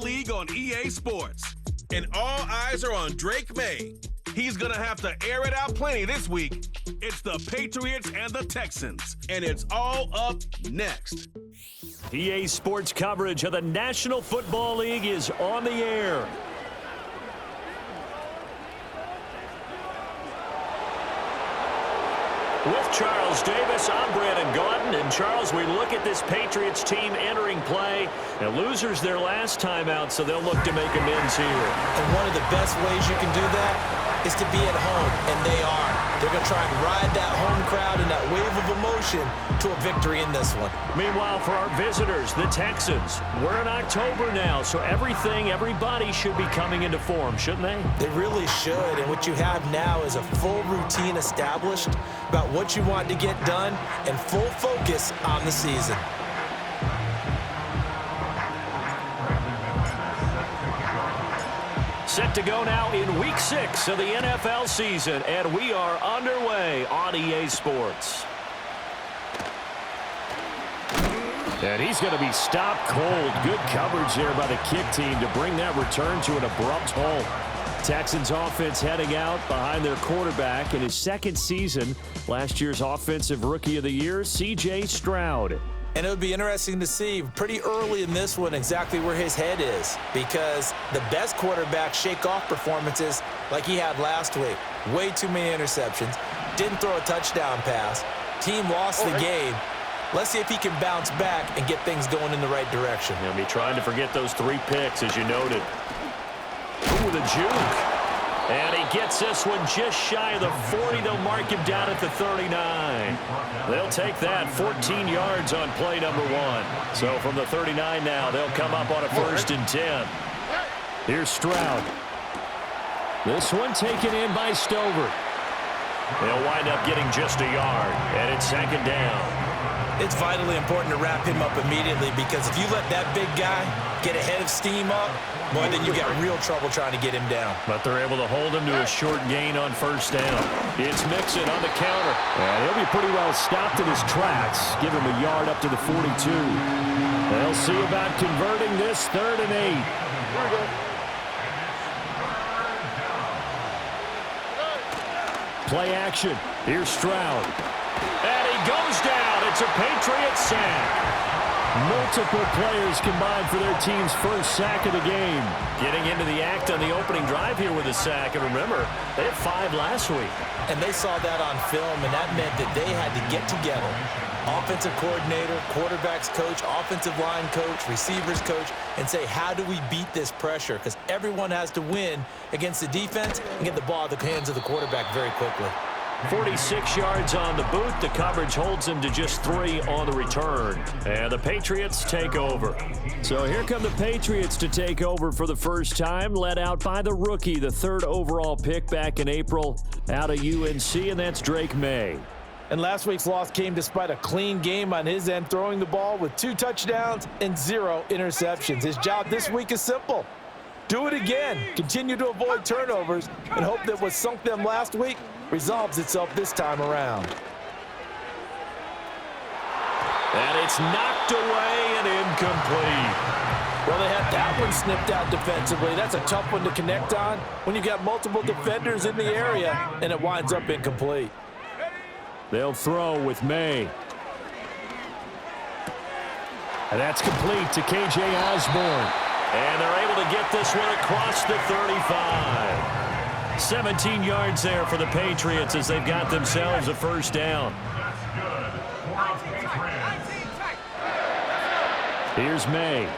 league on EA Sports. And all eyes are on Drake May. He's going to have to air it out plenty this week. It's the Patriots and the Texans, and it's all up next. EA Sports coverage of the National Football League is on the air. With Charles Davis, I'm Brandon Gaudin. And Charles, we look at this Patriots team entering play. And losers their last time out, so they'll look to make amends here. And one of the best ways you can do that is to be at home, and they are. They're going to try and ride that home crowd and that wave of emotion to a victory in this one. Meanwhile, for our visitors, the Texans, we're in October now, so everybody should be coming into form, shouldn't they? They really should, and what you have now is a full routine established about what you want to get done and full focus on the season. Set to go now in Week 6 of the NFL season, and we are underway on EA Sports. And he's going to be stopped cold. Good coverage there by the kick team to bring that return to an abrupt halt. Texans offense heading out behind their quarterback in his second season. Last year's Offensive Rookie of the Year, C.J. Stroud. And it would be interesting to see pretty early in this one exactly where his head is, because the best quarterbacks shake off performances like he had last week. Way too many interceptions. Didn't throw a touchdown pass. Team lost the game. Let's see if he can bounce back and get things going in the right direction. He'll be trying to forget those 3 picks, as you noted. Ooh, the juke. And he gets this one just shy of the 40. They'll mark him down at the 39. They'll take that 14 yards on play number 1. So from the 39 now, they'll come up on a 1st and 10. Here's Stroud. This one taken in by Stover. They'll wind up getting just a yard, and it's 2nd down. It's vitally important to wrap him up immediately, because if you let that big guy get ahead of steam up, well, then you got real trouble trying to get him down. But they're able to hold him to a short gain on 1st down. It's Mixon on the counter. And he'll be pretty well stopped in his tracks. Give him a yard up to the 42. They'll see about converting this 3rd and 8. Play action. Here's Stroud. And he goes down. It's a Patriots sack. Multiple players combined for their team's 1st sack of the game. Getting into the act on the opening drive here with a sack. And remember, they had 5 last week. And they saw that on film, and that meant that they had to get together. Offensive coordinator, quarterbacks coach, offensive line coach, receivers coach, and say, how do we beat this pressure? Because everyone has to win against the defense and get the ball out of the hands of the quarterback very quickly. 46 yards on the boot. The coverage holds him to just 3 on the return. And the Patriots take over. So here come the Patriots to take over for the first time, led out by the rookie, the 3rd overall pick back in April out of UNC, and that's Drake May. And last week's loss came despite a clean game on his end, throwing the ball with 2 touchdowns and 0 interceptions. His job this week is simple. Do it again. Continue to avoid turnovers and hope that what sunk them last week resolves itself this time around. And it's knocked away and incomplete. Well, they had that one snipped out defensively. That's a tough one to connect on when you've got multiple defenders in the area, and it winds up incomplete. They'll throw with May. And that's complete to K.J. Osborne. And they're able to get this one across the 35. 17 yards there for the Patriots as they've got themselves a 1st down. Here's May.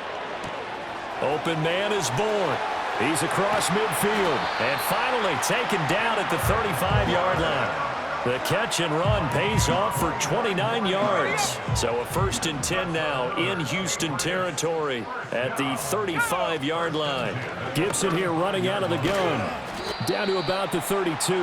Open man is born. He's across midfield. And finally taken down at the 35-yard line. The catch and run pays off for 29 yards. So a 1st and 10 now in Houston territory at the 35-yard line. Gibson here running out of the gun. Down to about the 32.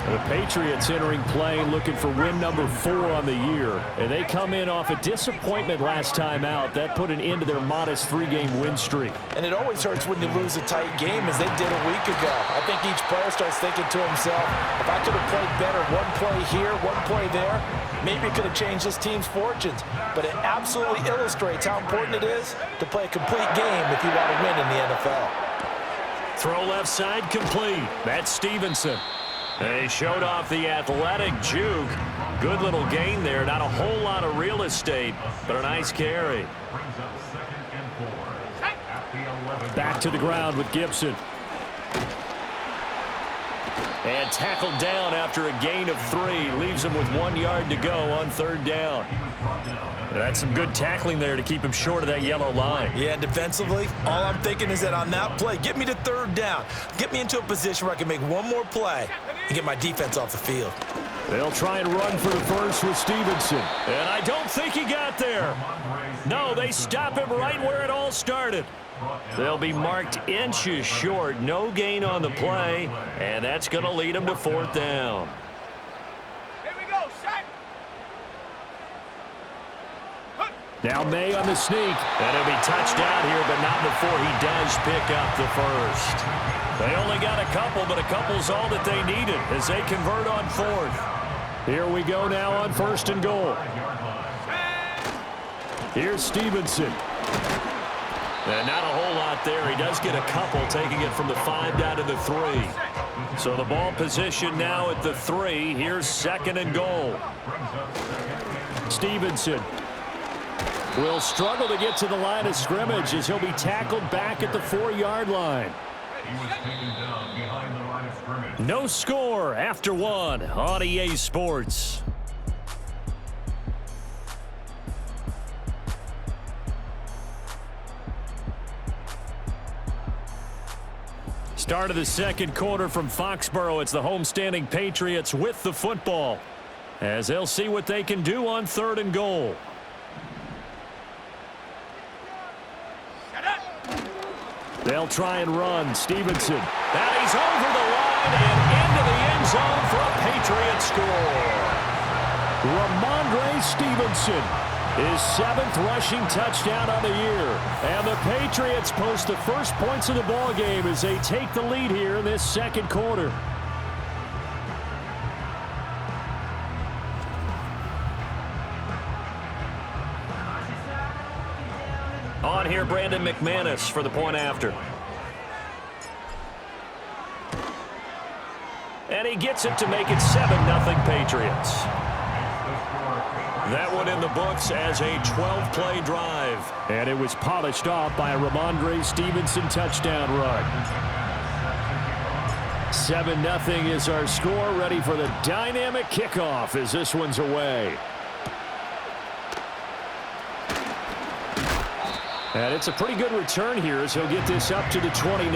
The Patriots entering play looking for win number 4 on the year. And they come in off a disappointment last time out. That put an end to their modest 3-game win streak. And it always hurts when you lose a tight game, as they did a week ago. I think each player starts thinking to himself, if I could have played better one play here, one play there, maybe it could have changed this team's fortunes. But it absolutely illustrates how important it is to play a complete game if you want to win in the NFL. Throw left side complete. That's Stevenson. They showed off the athletic juke. Good little gain there. Not a whole lot of real estate, but a nice carry. Back to the ground with Gibson. And tackled down after a gain of 3. Leaves him with 1 yard to go on 3rd down. That's some good tackling there to keep him short of that yellow line. Yeah, defensively, all I'm thinking is that on that play, get me to 3rd down. Get me into a position where I can make one more play and get my defense off the field. They'll try and run for the first with Stevenson. And I don't think he got there. No, they stop him right where it all started. They'll be marked inches short. No gain on the play, and that's going to lead them to 4th down. Now May on the sneak. And he'll be touchdown here, but not before he does pick up the first. They only got a couple, but a couple's all that they needed as they convert on 4th. Here we go now on 1st and goal. Here's Stevenson. And not a whole lot there. He does get a couple, taking it from the 5 down to the 3. So the ball position now at the 3. Here's 2nd and goal. Stevenson will struggle to get to the line of scrimmage as he'll be tackled back at the 4-yard line. No score after 1 on EA Sports. Start of the 2nd quarter from Foxborough. It's the homestanding Patriots with the football as they'll see what they can do on 3rd and goal. They'll try and run. Stevenson. And he's over the line and into the end zone for a Patriot score. Ramondre Stevenson, his 7th rushing touchdown on the year. And the Patriots post the first points of the ball game as they take the lead here in this 2nd quarter. On here, Brandon McManus for the point after. And he gets it to make it 7-0 Patriots. That one in the books as a 12-play drive. And it was polished off by a Ramondre Stevenson touchdown run. 7-0 is our score, ready for the dynamic kickoff as this one's away. And it's a pretty good return here as he'll get this up to the 29.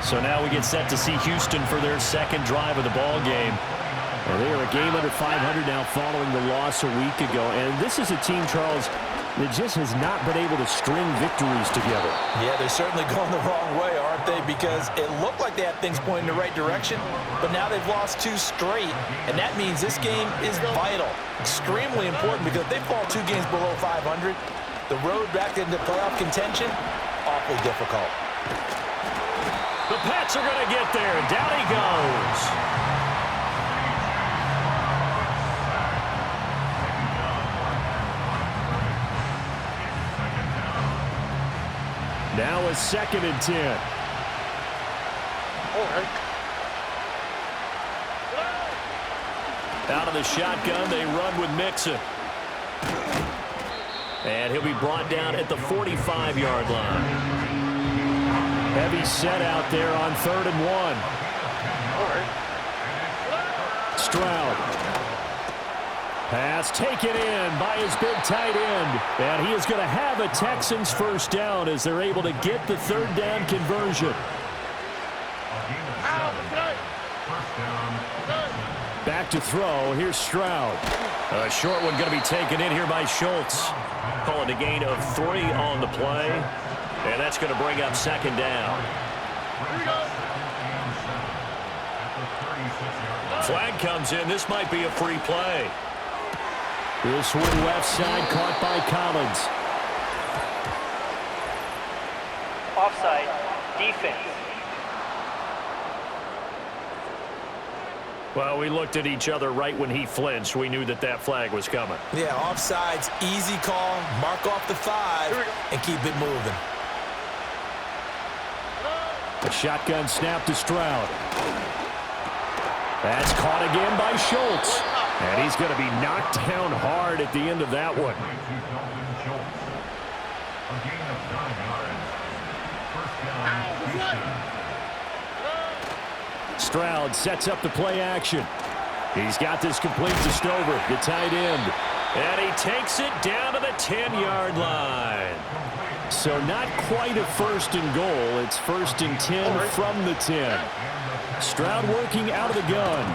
So now we get set to see Houston for their 2nd drive of the ball game. And they are a game under 500 now following the loss a week ago. And this is a team, Charles, that just has not been able to string victories together. Yeah, they're certainly going the wrong way, aren't they? Because it looked like they had things pointing in the right direction, but now they've lost 2 straight. And that means this game is vital, extremely important, because if they fall 2 games below 500, the road back into playoff contention, awfully difficult. The Pats are going to get there. Down he goes. Now a 2nd and 10. Out of the shotgun, they run with Mixon. And he'll be brought down at the 45-yard line. Heavy set out there on 3rd and 1. Stroud. Pass taken in by his big tight end. And he is going to have a Texans first down as they're able to get the 3rd down conversion. Back to throw. Here's Stroud. A short one going to be taken in here by Schultz. Calling a gain of 3 on the play. And that's going to bring up 2nd down. Flag comes in. This might be a free play. This one left side caught by Collins. Offside, defense. Well, we looked at each other right when he flinched. We knew that that flag was coming. Yeah, offsides, easy call. Mark off the 5 and keep it moving. A shotgun snap to Stroud. That's caught again by Schultz. And he's going to be knocked down hard at the end of that one. Stroud sets up the play action. He's got this complete to Stover, the tight end. And he takes it down to the 10-yard line. So not quite a first and goal. It's first and 10 from the 10. Stroud working out of the gun.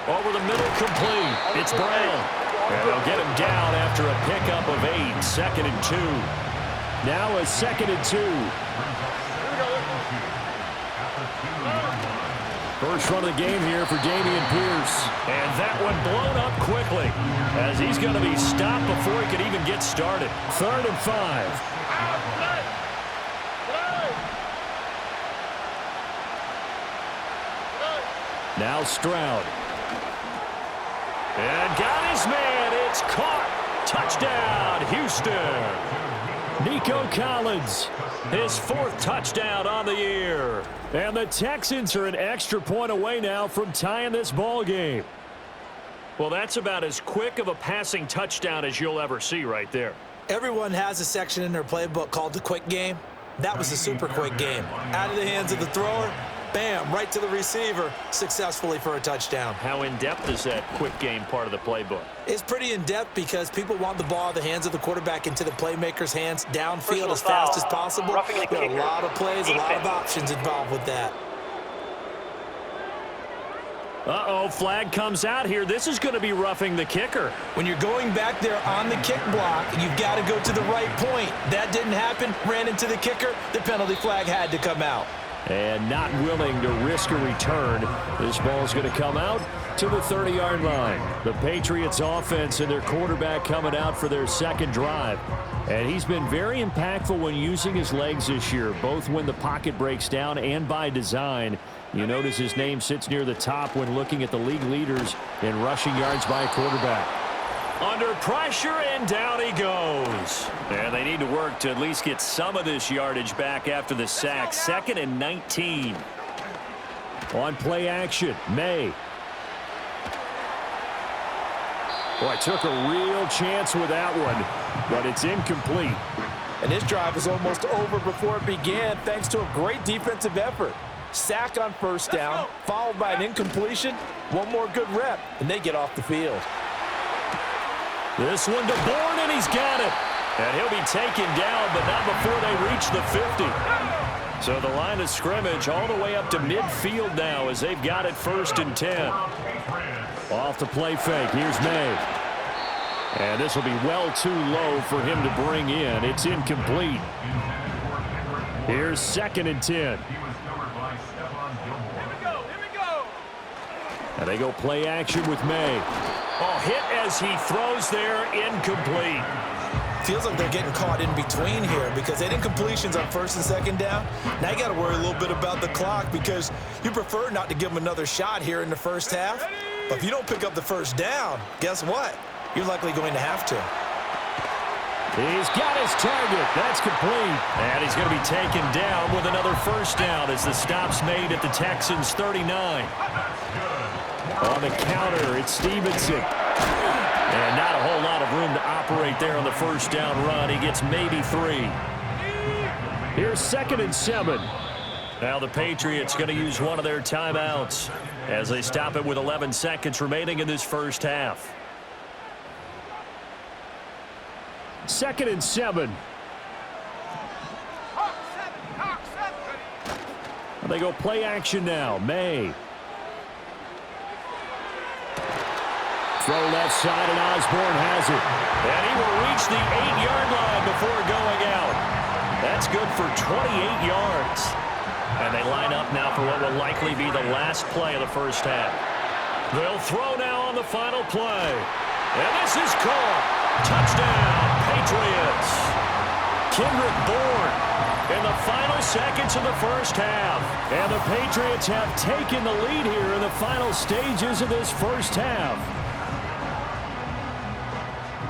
Over the middle, complete. It's Brown. And they'll get him down after a pickup of 8. 2nd and 2. Now a 2nd and 2. First run of the game here for Dameon Pierce. And that one blown up quickly as he's going to be stopped before he could even get started. 3rd and 5. Now Stroud. And got his man. It's caught. Touchdown, Houston. Nico Collins. His 4th touchdown on the year. And the Texans are an extra point away now from tying this ball game. Well, that's about as quick of a passing touchdown as you'll ever see right there. Everyone has a section in their playbook called the quick game. That was a super quick game. Out of the hands of the thrower, bam, right to the receiver, successfully for a touchdown. How in-depth is that quick game part of the playbook? It's pretty in-depth because people want the ball out of the hands of the quarterback into the playmaker's hands downfield as fast as possible. There are a lot of plays, a lot of options involved with that. Uh-oh, flag comes out here. This is going to be roughing the kicker. When you're going back there on the kick block, you've got to go to the right point. That didn't happen, ran into the kicker. The penalty flag had to come out. And not willing to risk a return. This ball's going to come out to the 30-yard line. The Patriots offense and their quarterback coming out for their 2nd drive. And he's been very impactful when using his legs this year, both when the pocket breaks down and by design. You notice his name sits near the top when looking at the league leaders in rushing yards by a quarterback. Under pressure, and down he goes. And they need to work to at least get some of this yardage back after the sack. 2nd and 19. On play action, May. Boy, took a real chance with that one, but it's incomplete. And this drive was almost over before it began thanks to a great defensive effort. Sack on first down, followed by an incompletion. One more good rep, and they get off the field. This one to Bourne, and he's got it. And he'll be taken down, but not before they reach the 50. So the line of scrimmage all the way up to midfield now as they've got it 1st and 10. Off the play fake, here's May. And this will be well too low for him to bring in. It's incomplete. Here's 2nd and 10. And they go play action with May. Oh, hit as he throws there, incomplete. Feels like they're getting caught in between here because they did completions on 1st and 2nd down. Now you got to worry a little bit about the clock because you prefer not to give them another shot here in the first half. But if you don't pick up the 1st down, guess what? You're likely going to have to. He's got his target. That's complete. And he's going to be taken down with another 1st down as the stop's made at the Texans' 39. On the counter, it's Stevenson. And not a whole lot of room to operate there on the 1st down run. He gets maybe 3. Here's 2nd and 7. Now the Patriots going to use one of their timeouts as they stop it with 11 seconds remaining in this first half. 2nd and 7. They go play action now. May. Throw left side, and Osborne has it. And he will reach the 8-yard line before going out. That's good for 28 yards. And they line up now for what will likely be the last play of the first half. They'll throw now on the final play. And this is caught. Touchdown, Patriots. Kendrick Bourne in the final seconds of the first half. And the Patriots have taken the lead here in the final stages of this first half.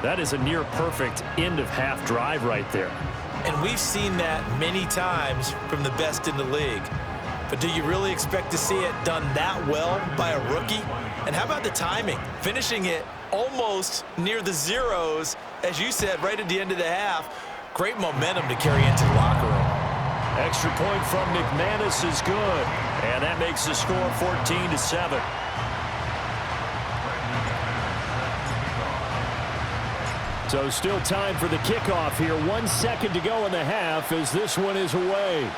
That is a near-perfect end-of-half drive right there. And we've seen that many times from the best in the league. But do you really expect to see it done that well by a rookie? And how about the timing? Finishing it almost near the zeros, as you said, right at the end of the half. Great momentum to carry into the locker room. Extra point from McManus is good. And that makes the score 14-7. So still time for the kickoff here. 1 second to go in the half as this one is away.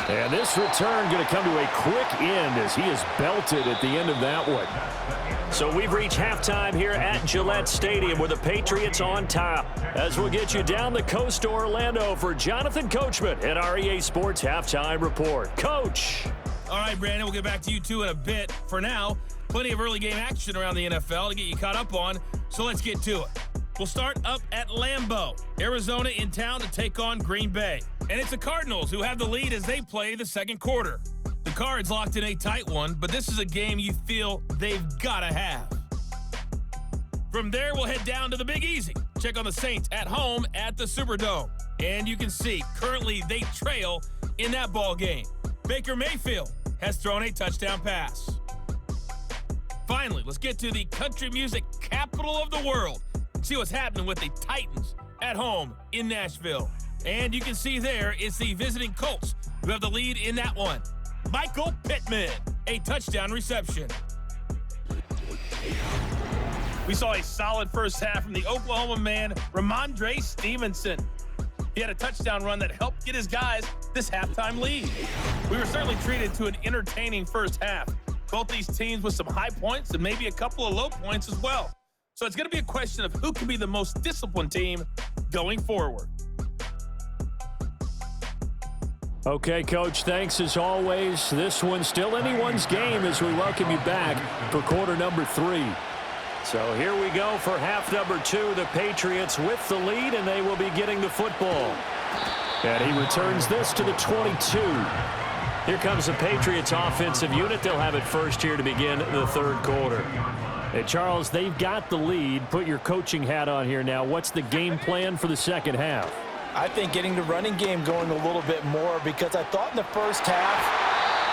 And this return going to come to a quick end as he is belted at the end of that one. So we've reached halftime here at Gillette Stadium with the Patriots on top. As we'll get you down the coast to Orlando for Jonathan Coachman at our EA Sports Halftime Report. Coach. All right, Brandon, we'll get back to you two in a bit. For now, plenty of early game action around the NFL to get you caught up on, so let's get to it. We'll start up at Lambeau, Arizona in town to take on Green Bay. And it's the Cardinals who have the lead as they play the second quarter. The Cards locked in a tight one, but this is a game you feel they've got to have. From there, we'll head down to the Big Easy. Check on the Saints at home at the Superdome. And you can see, currently they trail in that ball game. Baker Mayfield has thrown a touchdown pass. Finally, let's get to the country music capital of the world and see what's happening with the Titans at home in Nashville. And you can see there it's the visiting Colts who have the lead in that one. Michael Pittman, a touchdown reception. We saw a solid first half from the Oklahoma man, Ramondre Stevenson. He had a touchdown run that helped get his guys this halftime lead. We were certainly treated to an entertaining first half. Both these teams with some high points and maybe a couple of low points as well. So it's going to be a question of who can be the most disciplined team going forward. Okay, Coach, thanks as always. This one's still anyone's game as we welcome you back for quarter number 3. So here we go for half number 2. The Patriots with the lead, and they will be getting the football. And he returns this to the 22. Here comes the Patriots offensive unit. They'll have it first here to begin the third quarter. Hey, Charles, they've got the lead. Put your coaching hat on here now. What's the game plan for the second half? I think getting the running game going a little bit more, because I thought in the first half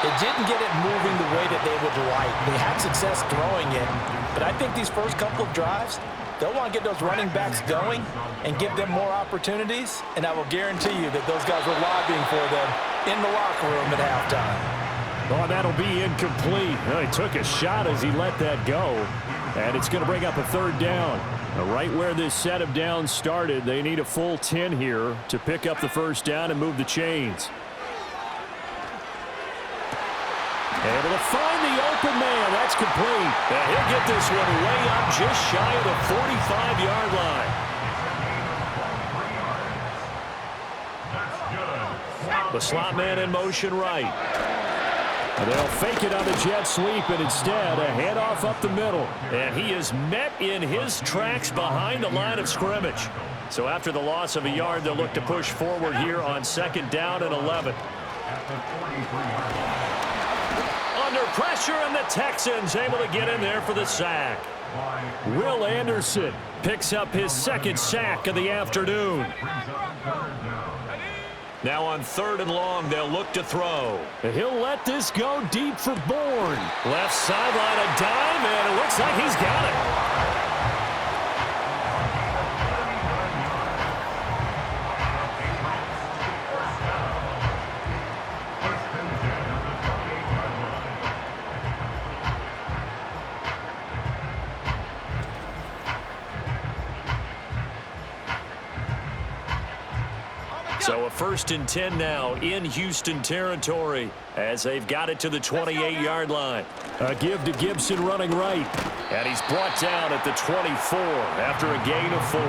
it didn't get it moving the way that they would like. They had success throwing it, but I think these first couple of drives, they'll want to get those running backs going and give them more opportunities, and I will guarantee you that those guys were lobbying for them in the locker room at halftime. Oh, that'll be incomplete. Well, he took a shot as he let that go, and it's going to bring up a third down. Right where this set of downs started, they need a full 10 here to pick up the first down and move the chains. Able to find the open man. That's complete. And he'll get this one way up just shy of the 45-yard line. The slot man in motion right. They'll fake it on the jet sweep, and instead a handoff up the middle. And he is met in his tracks behind the line of scrimmage. So after the loss of a yard, they'll look to push forward here on second down and 11. Under pressure, and the Texans able to get in there for the sack. Will Anderson picks up his second sack of the afternoon. Now on third and long, they'll look to throw. He'll let this go deep for Bourne. Left sideline, a dive, and it looks like he's got it. So a 1st and 10 now in Houston territory as they've got it to the 28-yard line. A give to Gibson running right. And he's brought down at the 24 after a gain of 4.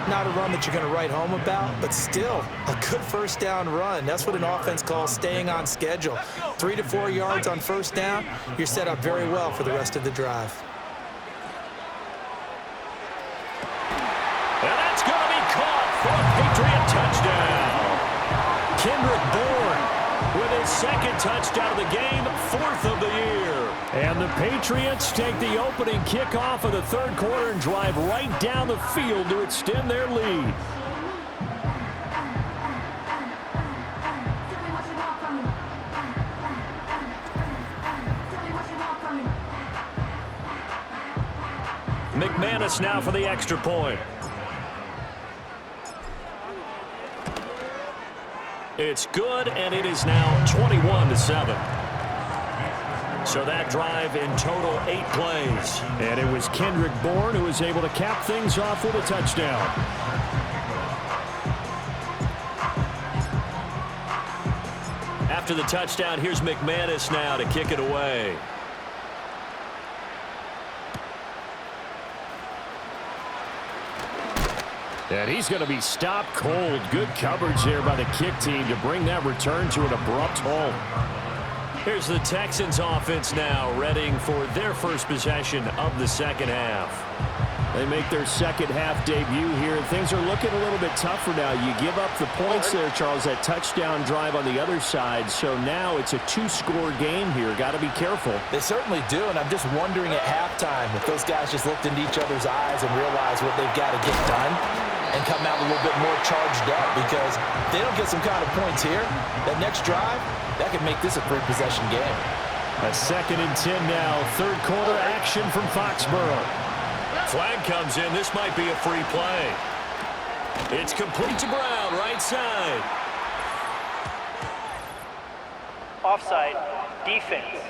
Not a run that you're going to write home about, but still a good first down run. That's what an offense calls staying on schedule. 3 to 4 yards on first down, you're set up very well for the rest of the drive. And that's going to be caught for a Patriot touchdown. Kendrick Bourne with his second touchdown of the game, 4th of the year. And the Patriots take the opening kickoff of the third quarter and drive right down the field to extend their lead. McManus now for the extra point. It's good, and it is now 21-7. So that drive in total 8 plays. And it was Kendrick Bourne who was able to cap things off with a touchdown. After the touchdown, here's McManus now to kick it away. And he's going to be stopped cold. Good coverage there by the kick team to bring that return to an abrupt halt. Here's the Texans offense now, readying for their first possession of the second half. They make their second half debut here, and things are looking a little bit tougher now. You give up the points there, Charles, that touchdown drive on the other side. So now it's a 2-score game here. Got to be careful. They certainly do, and I'm just wondering at halftime if those guys just looked into each other's eyes and realized what they've got to get done and come out a little bit more charged up, because if they don't get some kind of points here, that next drive, that could make this a 3-possession game. A 2nd and 10 now. Third quarter action from Foxborough. Flag comes in. This might be a free play. It's complete to Brown, right side. Offside, defense.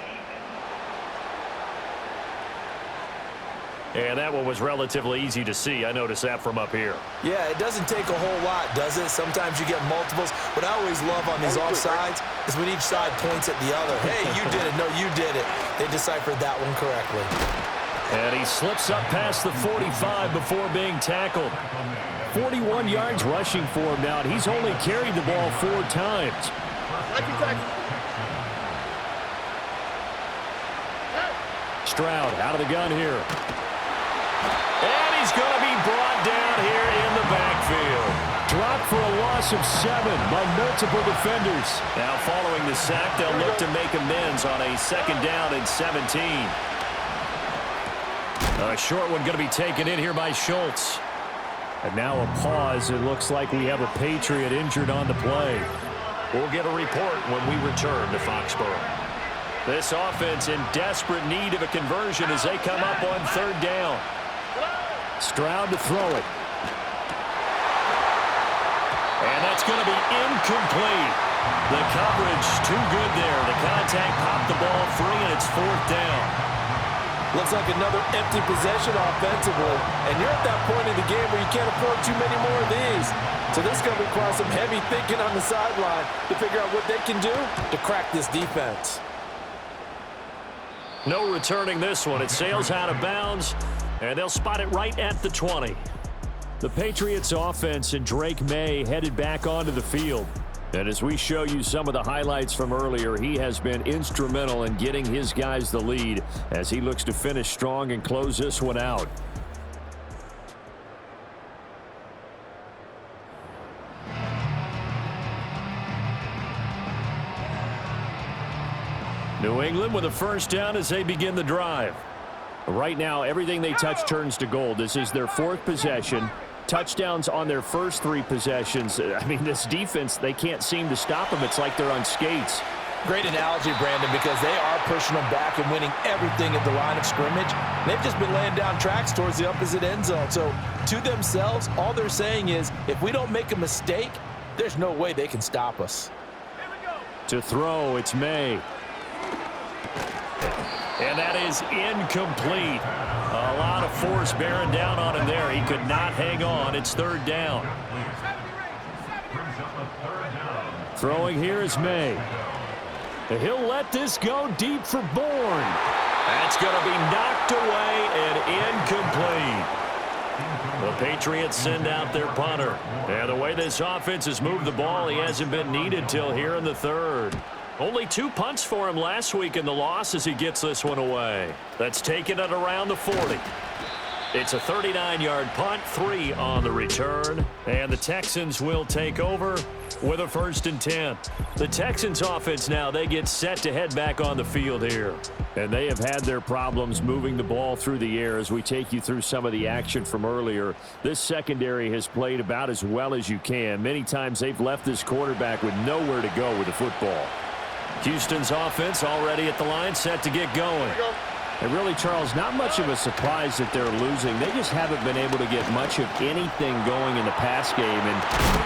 And that one was relatively easy to see. I noticed that from up here. Yeah, it doesn't take a whole lot, does it? Sometimes you get multiples. What I always love on these offsides is when each side points at the other. Hey, you did it. No, you did it. They deciphered that one correctly. And he slips up past the 45 before being tackled. 41 yards rushing for him now, and he's only carried the ball 4 times. Stroud out of the gun here. And he's going to be brought down here in the backfield. Dropped for a loss of 7 by multiple defenders. Now following the sack, they'll look to make amends on a 2nd down and 17. A short one going to be taken in here by Schultz. And now a pause. It looks like we have a Patriot injured on the play. We'll get a report when we return to Foxborough. This offense in desperate need of a conversion as they come up on 3rd down. Stroud to throw it. And that's going to be incomplete. The coverage too good there. The contact popped the ball free, and it's 4th down. Looks like another empty possession offensively. And you're at that point in the game where you can't afford too many more of these. So this is going to require some heavy thinking on the sideline to figure out what they can do to crack this defense. No returning this one. It sails out of bounds, and they'll spot it right at the 20. The Patriots offense and Drake May headed back onto the field. And as we show you some of the highlights from earlier, he has been instrumental in getting his guys the lead as he looks to finish strong and close this one out. New England with a 1st down as they begin the drive. Right now, everything they touch turns to gold. This is their 4th possession. Touchdowns on their first 3 possessions. I mean, this defense, they can't seem to stop them. It's like they're on skates. Great analogy, Brandon, because they are pushing them back and winning everything at the line of scrimmage. They've just been laying down tracks towards the opposite end zone. So to themselves, all they're saying is, if we don't make a mistake, there's no way they can stop us. To throw, it's May. And that is incomplete. A lot of force bearing down on him there. He could not hang on. It's 3rd down. Throwing here is May. He'll let this go deep for Bourne. That's going to be knocked away and incomplete. The Patriots send out their punter. And the way this offense has moved the ball, he hasn't been needed till here in the third. Only 2 punts for him last week in the loss as he gets this one away. That's taken at around the 40. It's a 39-yard punt, 3 on the return, and the Texans will take over with a 1st and 10. The Texans offense now, they get set to head back on the field here. And they have had their problems moving the ball through the air as we take you through some of the action from earlier. This secondary has played about as well as you can. Many times they've left this quarterback with nowhere to go with the football. Houston's offense already at the line, set to get going. And really, Charles, not much of a surprise that they're losing. They just haven't been able to get much of anything going in the pass game. And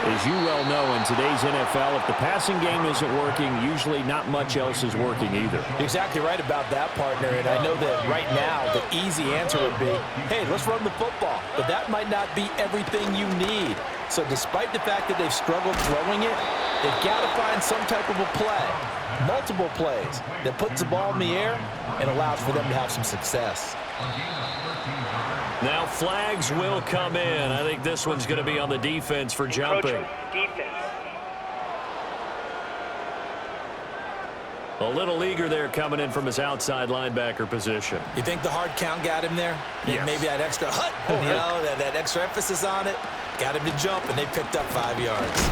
as you well know, in today's NFL, if the passing game isn't working, usually not much else is working either. You're exactly right about that, partner. And I know that right now the easy answer would be, hey, let's run the football. But that might not be everything you need. So despite the fact that they've struggled throwing it, they've got to find some type of a play, multiple plays, that puts the ball in the air and allows for them to have some success. Now flags will come in. I think this one's going to be on the defense for jumping. Defense. A little eager there coming in from his outside linebacker position. You think the hard count got him there? Yes. Maybe that extra that extra emphasis on it got him to jump, and they picked up 5 yards.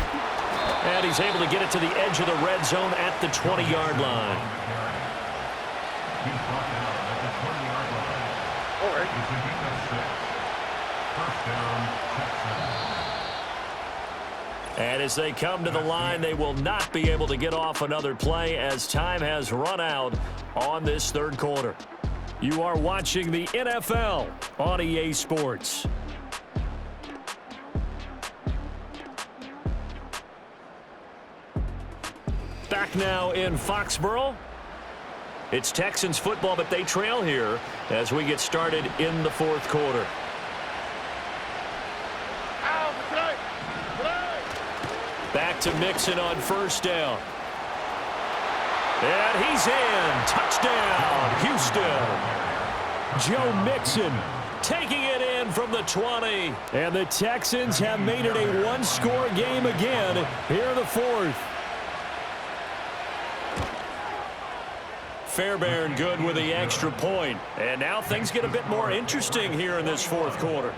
And he's able to get it to the edge of the red zone at the 20-yard line. And as they come to the line, they will not be able to get off another play as time has run out on this third quarter. You are watching the NFL on EA Sports. Back now in Foxborough. It's Texans football, but they trail here as we get started in the fourth quarter. Back to Mixon on first down. And he's in. Touchdown, Houston. Joe Mixon Taking it in from the 20. and the Texans have made it a one-score game again here in the fourth. Fairbairn good with the extra point. And now things get a bit more interesting here in this fourth quarter.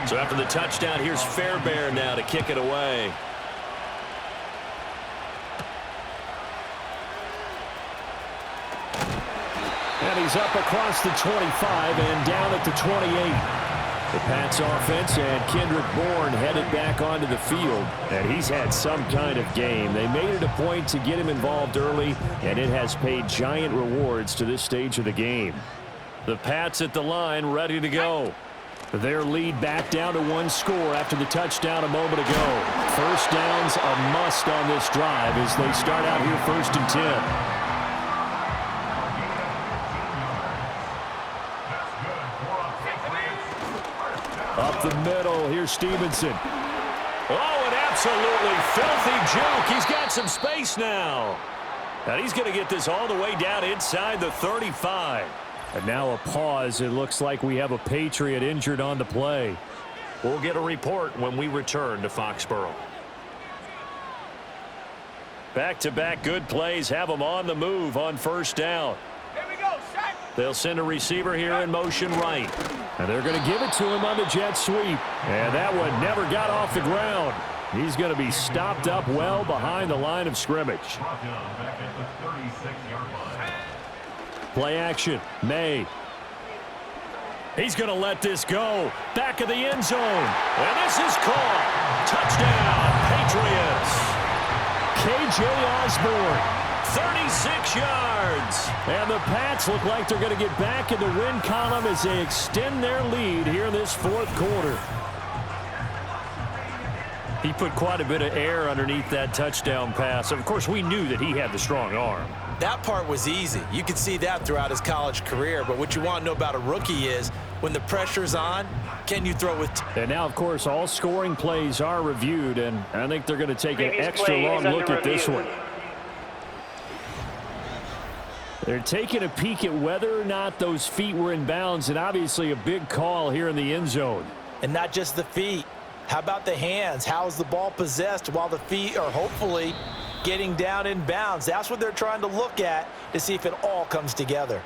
So after the touchdown, here's Fairbairn now to kick it away. And he's up across the 25 and down at the 28. The Pats offense and Kendrick Bourne headed back onto the field, and he's had some kind of game. They made it a point to get him involved early, and it has paid giant rewards to this stage of the game. The Pats at the line, ready to go. Their lead back down to one score after the touchdown a moment ago. First down's a must on this drive as they start out here 1st and 10. Up the middle, here's Stevenson. Oh, an absolutely filthy juke. He's got some space now. And he's going to get this all the way down inside the 35. And now a pause. It looks like we have a Patriot injured on the play. We'll get a report when we return to Foxborough. Back-to-back good plays have them on the move on first down. Here we go, set. They'll send a receiver here in motion right. And they're going to give it to him on the jet sweep. And that one never got off the ground. He's going to be stopped up well behind the line of scrimmage. Play action. May. He's going to let this go. Back of the end zone. And this is caught. Touchdown, Patriots. K.J. Osborne. 36 yards. And the Pats look like they're going to get back in the win column as they extend their lead here in this fourth quarter. He put quite a bit of air underneath that touchdown pass. Of course, we knew that he had the strong arm. That part was easy. You could see that throughout his college career. But what you want to know about a rookie is when the pressure's on, can you throw with... And now, of course, all scoring plays are reviewed, and I think they're going to take an extra long look at this one. They're taking a peek at whether or not those feet were in bounds, and obviously a big call here in the end zone. And not just the feet. How about the hands? How is the ball possessed while the feet are hopefully getting down in bounds? That's what they're trying to look at to see if it all comes together.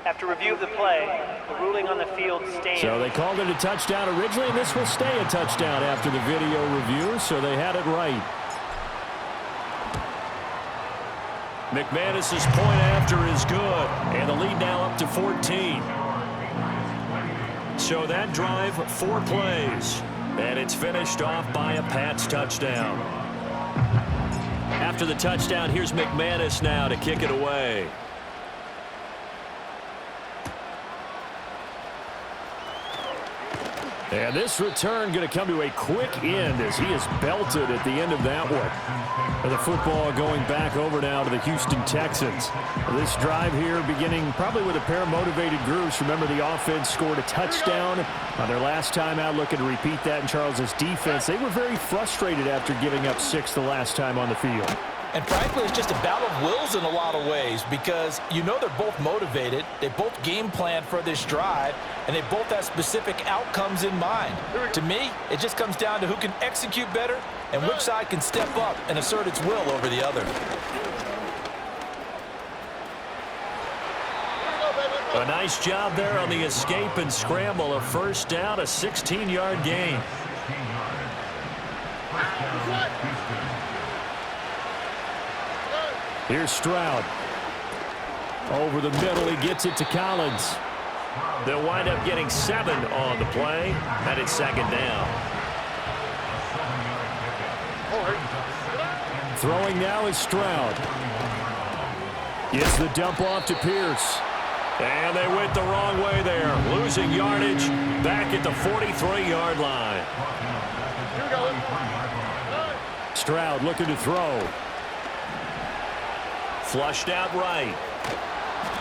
After review of the play, the ruling on the field stands. So they called it a touchdown originally, and this will stay a touchdown after the video review, so they had it right. McManus's point after is good, and the lead now up to 14. So that drive, 4 plays, and it's finished off by a Pats touchdown. After the touchdown, here's McManus now to kick it away. And this return going to come to a quick end as he is belted at the end of that one. And the football going back over now to the Houston Texans. This drive here beginning probably with a pair of motivated groups. Remember, the offense scored a touchdown on their last time out, looking to repeat that in Charles's defense. They were very frustrated after giving up 6 the last time on the field. And frankly, it's just a battle of wills in a lot of ways because you know they're both motivated. They both game plan for this drive, and they both have specific outcomes in mind. To me, it just comes down to who can execute better and which side can step up and assert its will over the other. A nice job there on the escape and scramble. A first down, a 16-yard gain. Here's Stroud. Over the middle, he gets it to Collins. They'll wind up getting 7 on the play, and it's 2nd down. Throwing now is Stroud. Gets the dump off to Pierce. And they went the wrong way there, losing yardage back at the 43-yard line. Stroud looking to throw. Flushed out right.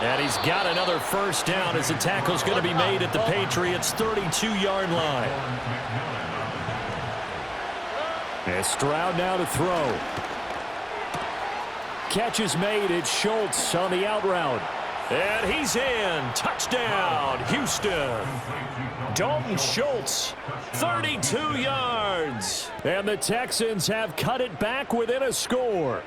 And he's got another first down as the tackle's going to be made at the Patriots' 32-yard line. And Stroud now to throw. Catch is made. It's Schultz on the out route. And he's in. Touchdown, Houston. Dalton Schultz, 32 yards. And the Texans have cut it back within a score.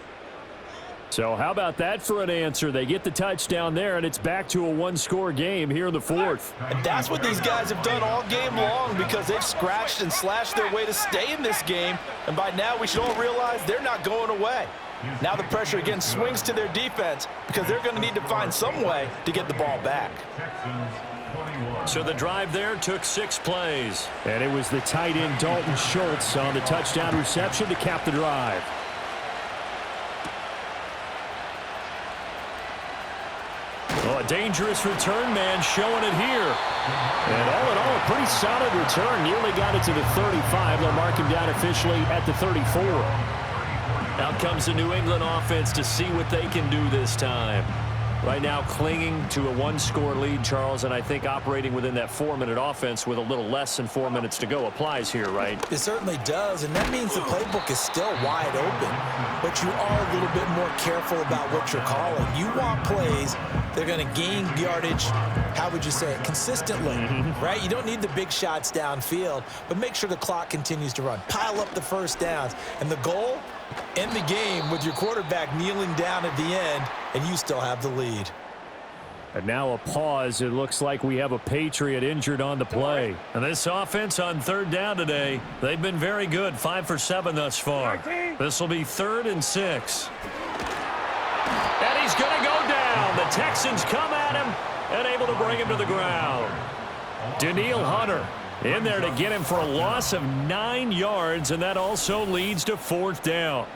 So how about that for an answer? They get the touchdown there, and it's back to a 1-score game here in the 4th. And that's what these guys have done all game long because they've scratched and slashed their way to stay in this game. And by now, we should all realize they're not going away. Now the pressure again swings to their defense because they're going to need to find some way to get the ball back. So the drive there took 6 plays. And it was the tight end Dalton Schultz on the touchdown reception to cap the drive. Oh, a dangerous return man showing it here. And all in all, a pretty solid return. Nearly got it to the 35. They'll mark him down officially at the 34. Out comes the New England offense to see what they can do this time. Right now clinging to a 1-score lead, Charles, and I think operating within that 4-minute offense with a little less than 4 minutes to go applies here, right? It certainly does, and that means the playbook is still wide open, but you are a little bit more careful about what you're calling. You want plays they're going to gain yardage, how would you say it, consistently, right? You don't need the big shots downfield, but make sure the clock continues to run. Pile up the first downs, and the goal, end the game with your quarterback kneeling down at the end, and you still have the lead. And now a pause. It looks like we have a Patriot injured on the play. And this offense on 3rd down today, they've been very good, 5 for 7 thus far. This will be 3rd and 6. And he's going to go down. The Texans come at him and able to bring him to the ground. Danielle Hunter in there to get him for a loss of 9 yards, and that also leads to 4th down.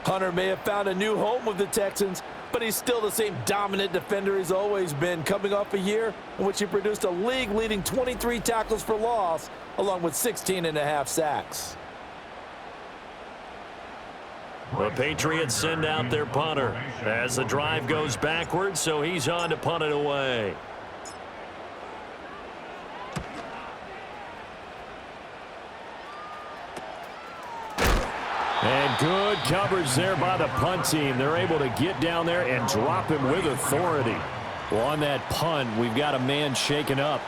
Hunter may have found a new home with the Texans, but he's still the same dominant defender he's always been, coming off a year in which he produced a league-leading 23 tackles for loss, along with 16.5 sacks. The Patriots send out their punter as the drive goes backwards, so he's on to punt it away. And good coverage there by the punt team. They're able to get down there and drop him with authority. Well, on that punt, we've got a man shaken up.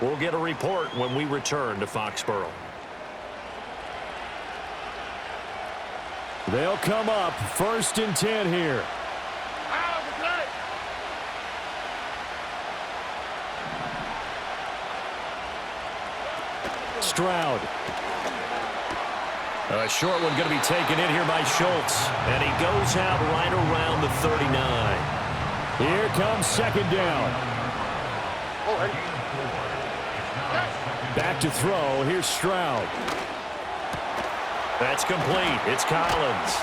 We'll get a report when we return to Foxborough. They'll come up 1st and 10 here. Stroud. A short one going to be taken in here by Schultz. And he goes out right around the 39. Here comes 2nd down. Back to throw. Here's Stroud. That's complete. It's Collins.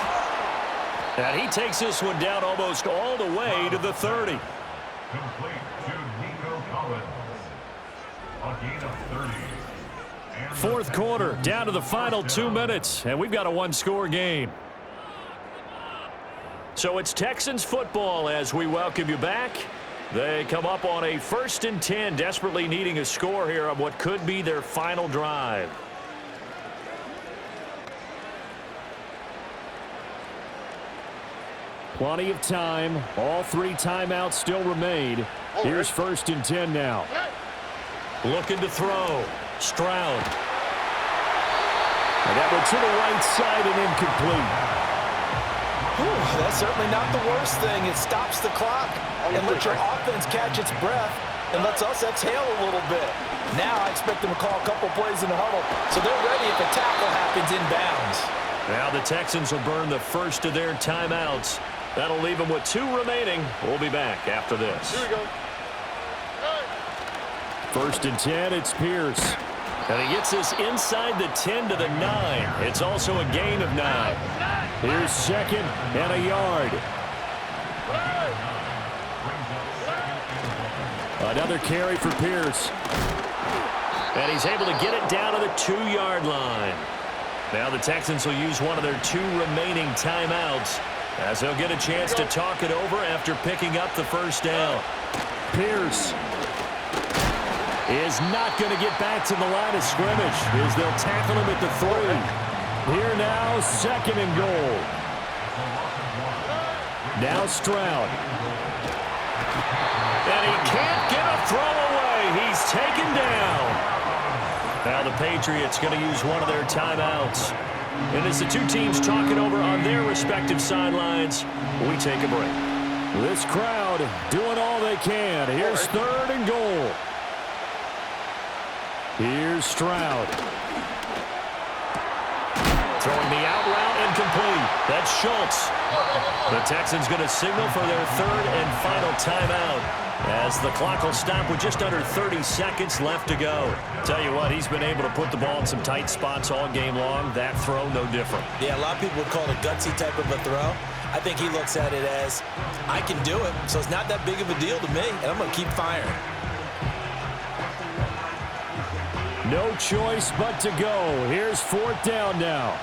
And he takes this one down almost all the way to the 30. Complete to Nico Collins. A gain of 30. 4th quarter, down to the final 2 minutes, and we've got a one-score game. So it's Texans football as we welcome you back. They come up on a 1st and 10, desperately needing a score here on what could be their final drive. Plenty of time. All 3 timeouts still remain. Here's 1st and 10 now. Looking to throw. Stroud. And that one to the right side and incomplete. That's certainly not the worst thing. It stops the clock and lets your offense catch its breath and lets us exhale a little bit. Now I expect them to call a couple plays in the huddle so they're ready if a tackle happens inbounds. Now the Texans will burn the first of their timeouts. That'll leave them with 2 remaining. We'll be back after this. Here we go. 1st and 10, it's Pierce. And he gets this inside the 10 to the 9. It's also a gain of 9. Here's 2nd and a yard. Another carry for Pierce. And he's able to get it down to the 2-yard line. Now the Texans will use one of their 2 remaining timeouts as they'll get a chance to talk it over after picking up the 1st down. Pierce is not going to get back to the line of scrimmage as they'll tackle him at the 3. Here now, 2nd and goal. Now Stroud. And he can't get a throw away. He's taken down. Now the Patriots going to use one of their timeouts. And as the 2 teams talk it over on their respective sidelines, we take a break. This crowd doing all they can. Here's 3rd and goal. Here's Stroud. Throwing the out route incomplete. That's Schultz. The Texans going to signal for their 3rd and final timeout as the clock will stop with just under 30 seconds left to go. Tell you what, he's been able to put the ball in some tight spots all game long. That throw, no different. Yeah, a lot of people would call it a gutsy type of a throw. I think he looks at it as, I can do it, so it's not that big of a deal to me, and I'm going to keep firing. No choice but to go. Here's 4th down now.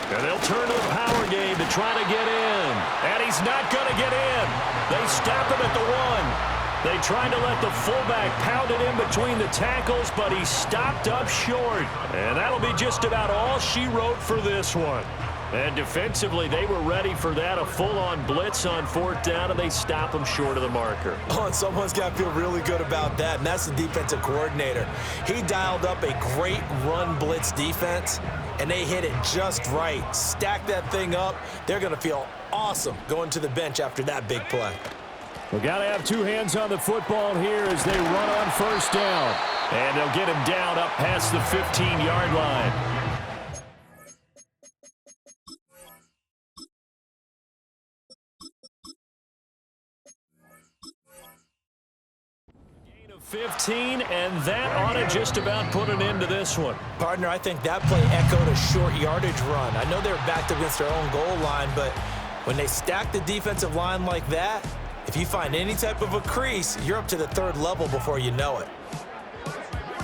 And they'll turn to the power game to try to get in. And he's not going to get in. They stop him at the 1. They tried to let the fullback pound it in between the tackles, but he stopped up short. And that'll be just about all she wrote for this one. And defensively, they were ready for that, a full-on blitz on 4th down, and they stop him short of the marker. Oh, and someone's got to feel really good about that, and that's the defensive coordinator. He dialed up a great run blitz defense, and they hit it just right. Stack that thing up. They're going to feel awesome going to the bench after that big play. We've got to have 2 hands on the football here as they run on 1st down. And they'll get him down up past the 15-yard line. Gain of 15, and that ought to just about put an end to this one. Partner, I think that play echoed a short yardage run. I know they were backed against their own goal line, but when they stack the defensive line like that, if you find any type of a crease, you're up to the 3rd level before you know it.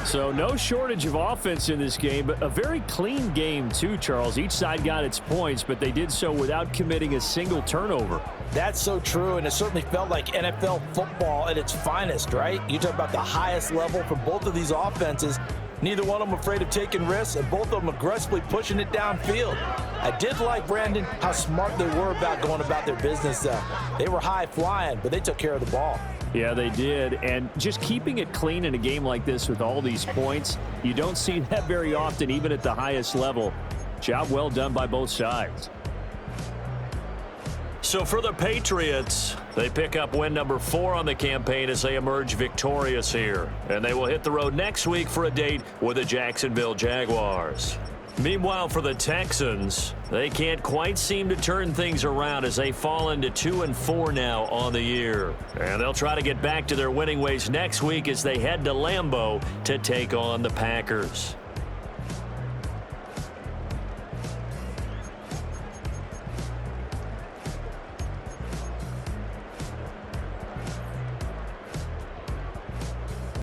So no shortage of offense in this game, but a very clean game too, Charles. Each side got its points, but they did so without committing a single turnover. That's so true, and it certainly felt like NFL football at its finest, right? You talk about the highest level for both of these offenses, Neither one of them afraid of taking risks, and both of them aggressively pushing it downfield. I did like, Brandon, how smart they were about going about their business, though. They were high flying, but they took care of the ball. Yeah, they did. And just keeping it clean in a game like this with all these points, you don't see that very often, even at the highest level. Job well done by both sides. So for the Patriots, they pick up win number 4 on the campaign as they emerge victorious here. And they will hit the road next week for a date with the Jacksonville Jaguars. Meanwhile, for the Texans, they can't quite seem to turn things around as they fall into 2-4 now on the year. And they'll try to get back to their winning ways next week as they head to Lambeau to take on the Packers.